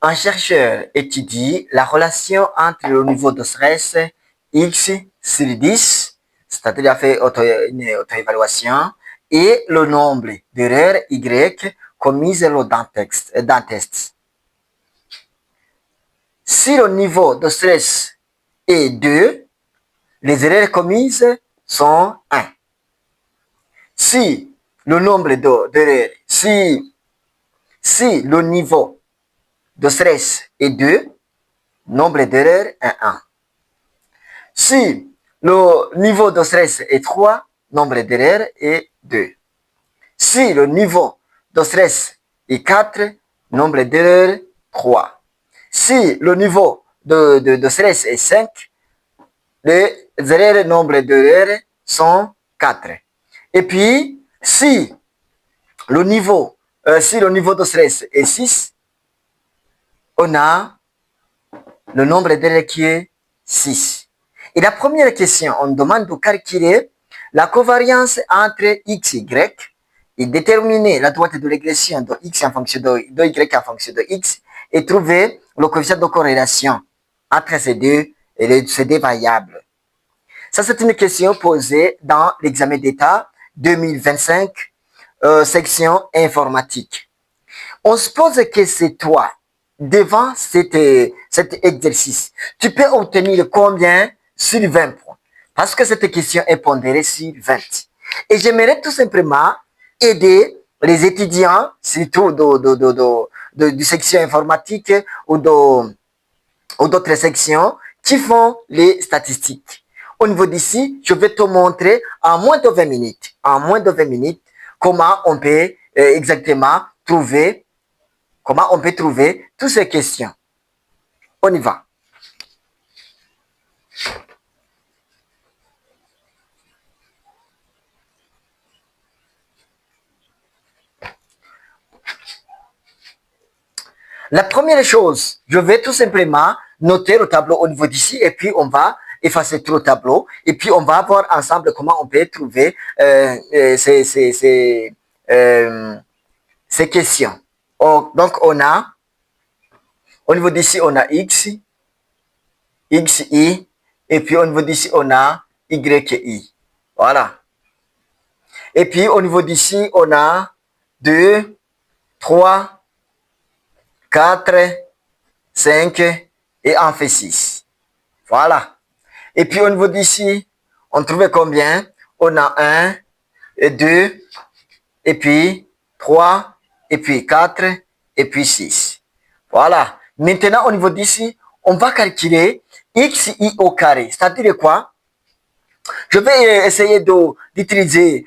Un chercheur étudie la relation entre le niveau de stress X sur 10, c'est-à-dire il a fait une auto-évaluation, et le nombre d'erreurs Y commises lors d'un test. Si le niveau de stress est 2, les erreurs commises sont 1. Si le nombre d'erreurs, si le niveau de stress est 2, nombre d'erreurs est 1. Si le niveau de stress est 3, nombre d'erreurs est 2. Si le niveau de stress est 4, nombre d'erreurs 3. Si le niveau de stress est 5, les erreurs, nombre d'erreurs sont 4. Et puis, si le niveau de stress est 6, on a le nombre d'erreurs qui est 6. Et la première question, on demande de calculer la covariance entre x et y et déterminer la droite de régression de x en fonction de y en fonction de x et trouver le coefficient de corrélation entre ces deux variables. Ça, c'est une question posée dans l'examen d'État 2025, section informatique. On se pose que c'est toi, devant cet exercice, tu peux obtenir combien sur 20 points? Parce que cette question est pondérée sur 20. Et j'aimerais tout simplement aider les étudiants, surtout du section informatique ou d'autres sections qui font les statistiques. Au niveau d'ici, je vais te montrer en moins de 20 minutes, comment on peut exactement trouver toutes ces questions. On y va. La première chose, je vais tout simplement noter le tableau au niveau d'ici et puis on va effacer tout le tableau et puis on va voir ensemble comment on peut trouver ces questions. Donc on a, au niveau d'ici on a x, xi et puis au niveau d'ici on a yi. Voilà. Et puis au niveau d'ici on a 2, 3, 4, 5 et on fait 6. Voilà. Et puis au niveau d'ici, on trouvait combien? On a 1, et 2, et puis 3, et puis 4, et puis 6. Voilà. Maintenant, au niveau d'ici, on va calculer xi au carré. C'est-à-dire quoi? Je vais essayer d'utiliser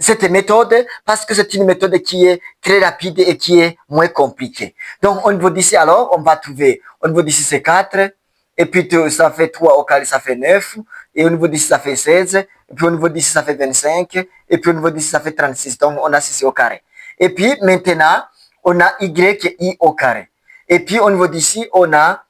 cette méthode parce que c'est une méthode qui est très rapide et qui est moins compliquée. Donc, au niveau d'ici, alors, on va trouver, au niveau d'ici, c'est 4, et puis ça fait 3 au carré, ça fait 9, et au niveau d'ici, ça fait 16, et puis au niveau d'ici, ça fait 25, et puis au niveau d'ici, ça fait 36. Donc, on a 6 au carré. Et puis, maintenant, on a y au carré. Et puis, au niveau d'ici, on a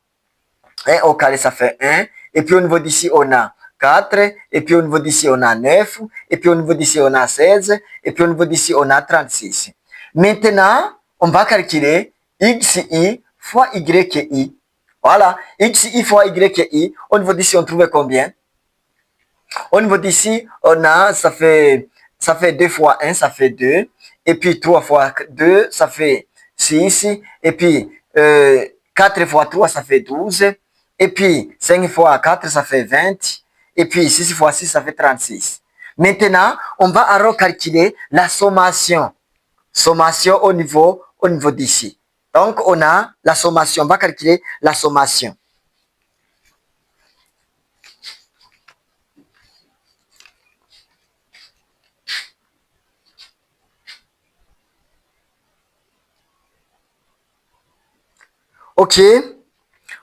1 au carré, ça fait 1, et puis au niveau d'ici, on a 4, et puis au niveau d'ici, on a 9, et puis au niveau d'ici, on a 16, et puis au niveau d'ici, on a 36. Maintenant, on va calculer xi fois yi. Voilà, xi fois yi, au niveau d'ici, on trouve combien? Au niveau d'ici, on a, ça fait 2 fois 1, ça fait 2, et puis 3 fois 2, ça fait 6, et puis 4 fois 3, ça fait 12, et puis 5 fois 4, ça fait 20, et puis 6 fois 6, ça fait 36. Maintenant, on va alors calculer la sommation. Sommation au niveau d'ici. Donc, on a la sommation. On va calculer la sommation. OK.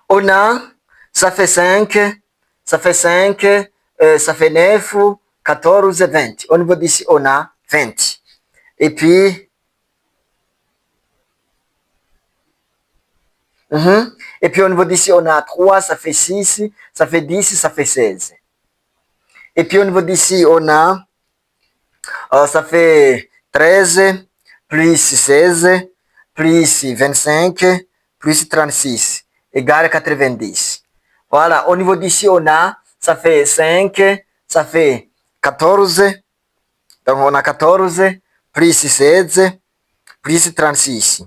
On a, ça fait 5, ça fait 5, ça fait 9, 14, 20. Au niveau d'ici, on a 20. Et puis, et puis au niveau d'ici, on a 3, ça fait 6, ça fait 10, ça fait 16. Et puis au niveau d'ici, on a, ça fait 13, plus 16, plus 25 plus 36 égale 90. Voilà, au niveau d'ici, on a, ça fait 5, ça fait 14. Donc, on a 14 plus 16 plus 36.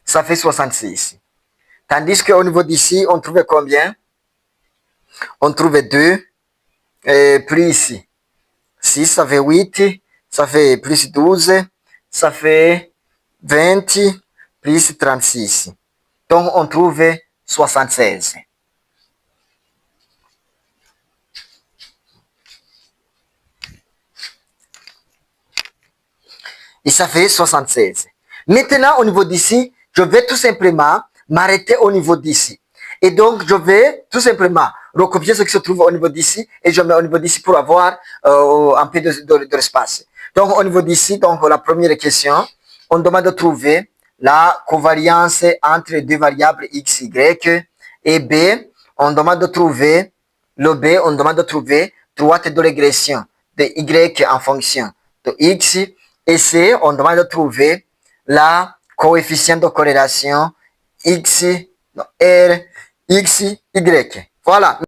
Ça fait 66. Tandis qu'au niveau d'ici, on trouve combien? On trouve 2 plus 6, ça fait 8, ça fait plus 12, ça fait 20, plus 36. Donc, on trouve 76. Et ça fait 76. Maintenant, au niveau d'ici, je vais tout simplement m'arrêter au niveau d'ici. Et donc, je vais tout simplement recopier ce qui se trouve au niveau d'ici et je mets au niveau d'ici pour avoir un peu de l'espace. Donc, au niveau d'ici, donc la première question, on demande de trouver la covariance entre les deux variables x, y. Et B, on demande de trouver, le B, on demande de trouver droite de régression de y en fonction de x. Et C, on demande de trouver la coefficient de corrélation x, R, x, y. Voilà.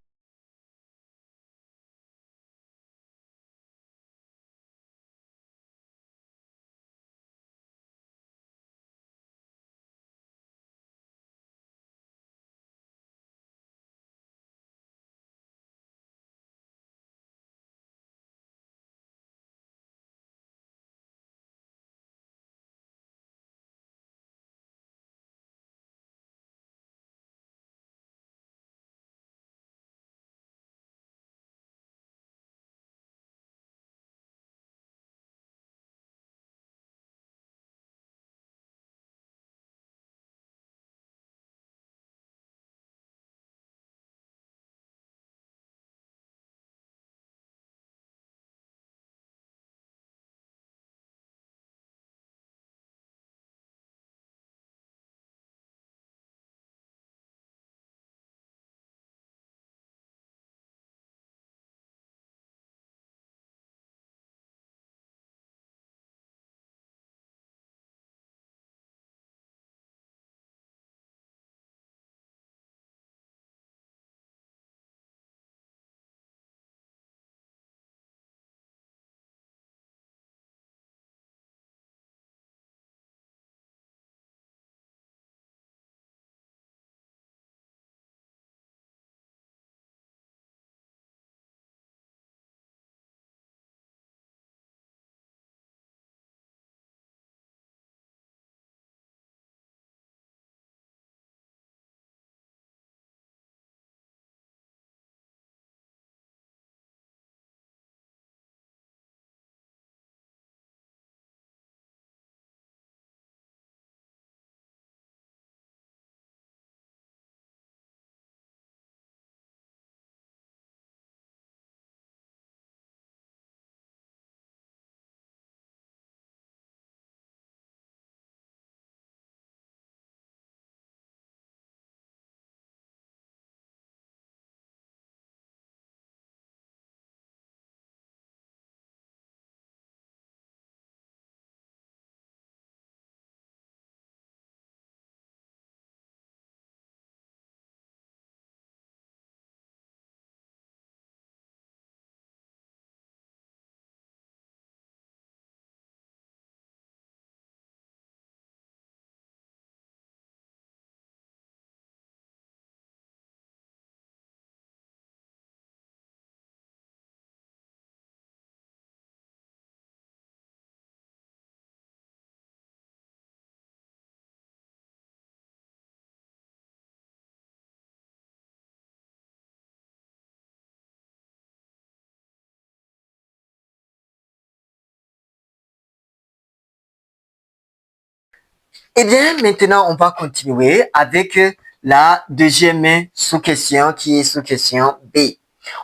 Eh bien, maintenant, on va continuer avec la deuxième sous-question qui est sous-question B.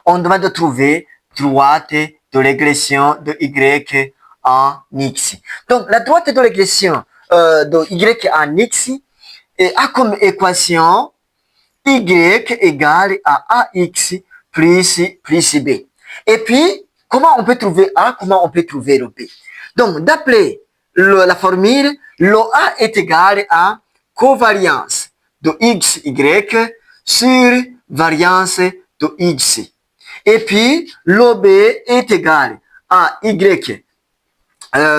On demande de trouver droite de régression de y en x. Donc, la droite de régression de y en x a comme équation y égale à ax plus b. Et puis, comment on peut trouver A, comment on peut trouver le B? Donc, d'après la formule, l'OA est égal à covariance de XY sur variance de X. Et puis, l'OB est égal à Y,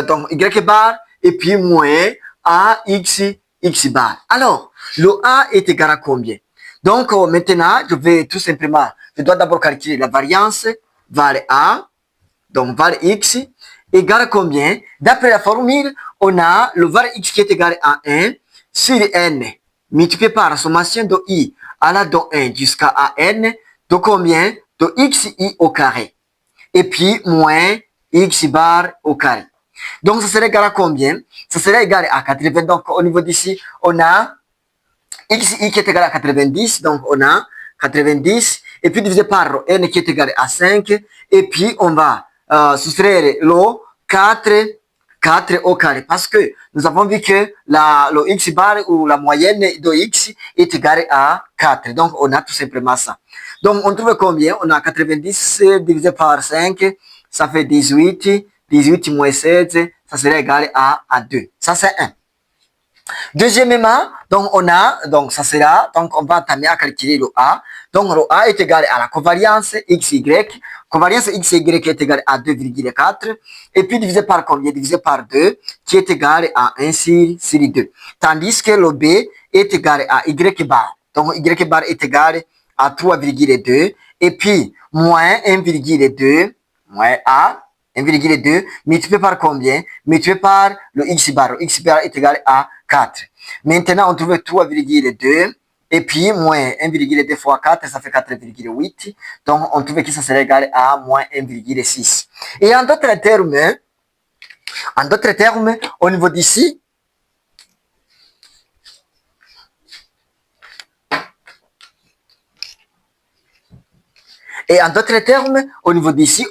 donc Y bar, et puis moins à X bar. Alors, l'OA est égal à combien? Donc, maintenant, je vais tout simplement, je dois d'abord calculer la variance, var A, donc var X, égale à combien? D'après la formule, on a le var X qui est égal à 1 sur N, multiplié par la sommation de I à la de 1 jusqu'à N, de combien? De XI au carré. Et puis, moins X bar au carré. Donc, ça serait égal à combien? Ça serait égal à 80. Donc, au niveau d'ici, on a XI qui est égal à 90. Donc, on a 90. Et puis, divisé par N qui est égal à 5. Et puis, on va soustraire le 4 au carré. Parce que nous avons vu que le X bar ou la moyenne de X est égale à 4. Donc, on a tout simplement ça. Donc, on trouve combien? On a 90 divisé par 5. Ça fait 18. 18 moins 16, ça serait égal à 2. Ça, c'est 1. Deuxièmement, donc on a, donc ça sera, donc on va entamer à calculer le A. Donc le A est égal à la covariance XY. Covariance XY est égale à 2,4. Et puis divisé par combien? Divisé par 2, qui est égal à 1 sur 2. Tandis que le B est égal à Y bar. Donc Y bar est égal à 3,2. Et puis moins 1,2, moins A. 1,2 multiplié par combien? Multiplié par le X bar. Le X bar est égal à 4. Maintenant, on trouve 3,2 et puis moins 1,2 fois 4, ça fait 4,8. Donc, on trouve que ça serait égal à moins 1,6. Et en d'autres termes, au niveau d'ici,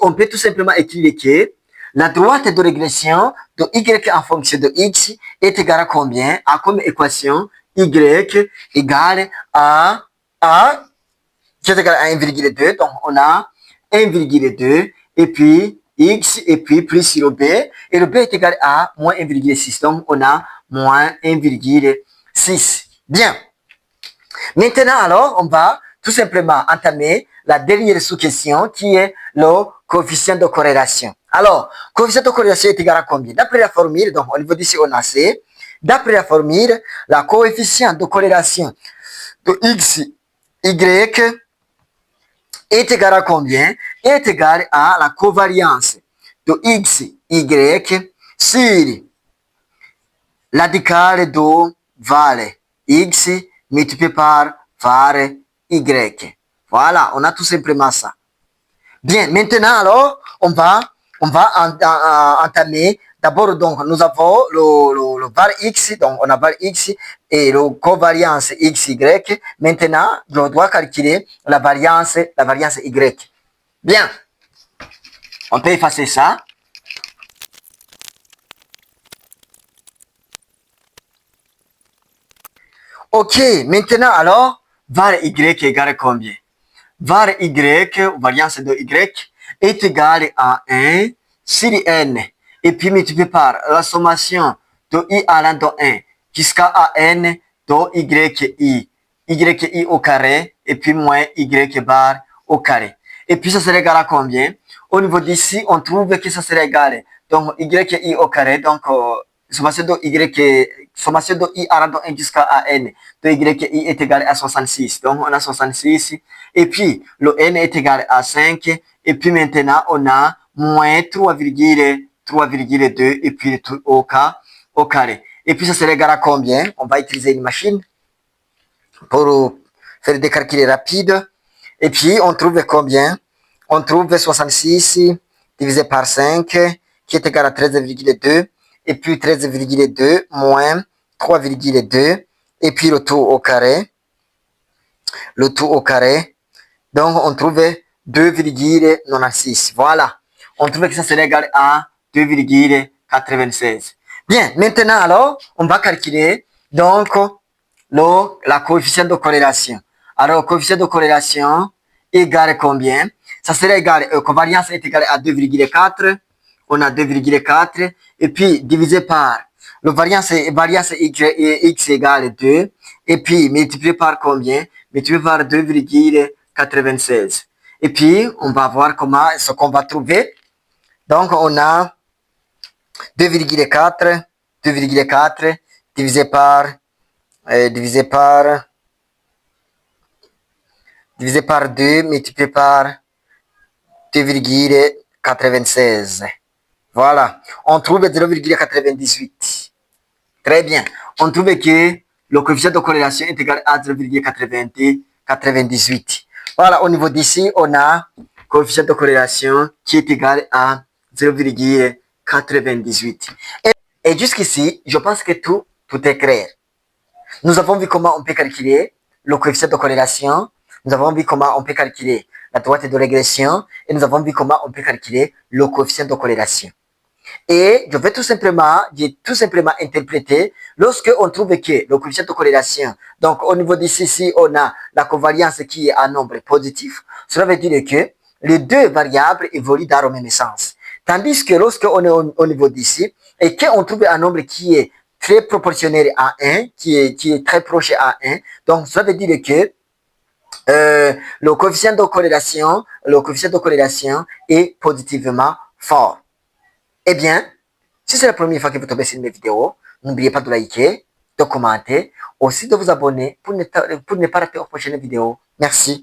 on peut tout simplement écrire que la droite de régression de y en fonction de x est égale à combien? À comme équation y égale à qui est égal à 1,2. Donc, on a 1,2 et puis x et puis plus le b. Et le b est égal à moins 1,6. Donc, on a moins 1,6. Bien. Maintenant, alors, on va tout simplement entamer la dernière sous-question qui est le coefficient de corrélation. Alors, coefficient de corrélation est égal à combien? D'après la formule, donc au niveau d'ici, on a C. D'après la formule, la coefficient de corrélation de X, Y est égal à combien? Est égal à la covariance de X, Y sur la radical de var X multiplié par var Y. Voilà, on a tout simplement ça. Bien, maintenant alors, on va entamer. D'abord, donc, nous avons le var X, donc on a var X et le covariance XY. Maintenant, je dois calculer la variance Y. Bien, on peut effacer ça. Ok, maintenant alors, var Y égale à combien? Var Y, variance de Y, est égale à 1 sur N. Et puis multiplié par la sommation de I à l'an de 1 jusqu'à N de YI. YI au carré et puis moins Y bar au carré. Et puis ça serait égal à combien? Au niveau d'ici, on trouve que ça serait égal. Donc YI au carré, donc sommation de I à l'an de 1 jusqu'à N de YI est égal à 66. Donc on a 66. Et puis le N est égal à 5. Et puis maintenant, on a moins 3,2 et puis au carré. Et puis ça serait égal à combien? On va utiliser une machine pour faire des calculs rapides. Et puis on trouve combien? On trouve 66 divisé par 5 qui est égal à 13,2. Et puis 13,2 moins 3,2. Et puis le tout au carré. Le tout au carré. Donc on trouve 2,96. Voilà. On trouve que ça serait égal à 2,96. Bien, maintenant alors, on va calculer donc la coefficient de corrélation. Alors, coefficient de corrélation égale combien? Ça serait égal, covariance est égal à 2,4. on a 2,4 et puis divisé par le variance x égale 2 et puis multiplié par combien? Multiplié par 2,96. Et puis, on va voir comment ce qu'on va trouver. Donc, on a 2,4 divisé par divisé par 2 multiplié par 2,96. Voilà. On trouve 0,98. Très bien. On trouve que le coefficient de corrélation est égal à 0,98. Voilà, au niveau d'ici, on a coefficient de corrélation qui est égal à 0,98. Et jusqu'ici, je pense que tout est clair. Nous avons vu comment on peut calculer le coefficient de corrélation. Nous avons vu comment on peut calculer la droite de régression. Et nous avons vu comment on peut calculer le coefficient de corrélation. Et je vais tout simplement interpréter lorsque on trouve que le coefficient de corrélation, donc au niveau d'ici, si on a la covariance qui est un nombre positif, cela veut dire que les deux variables évoluent dans le même sens. Tandis que lorsque on est au niveau d'ici et qu'on trouve un nombre qui est très proportionnel à 1, qui est très proche à 1, donc cela veut dire que le coefficient de corrélation est positivement fort. Eh bien, si c'est la première fois que vous tombez sur mes vidéos, n'oubliez pas de liker, de commenter, aussi de vous abonner pour ne pas rater aux prochaines vidéos. Merci.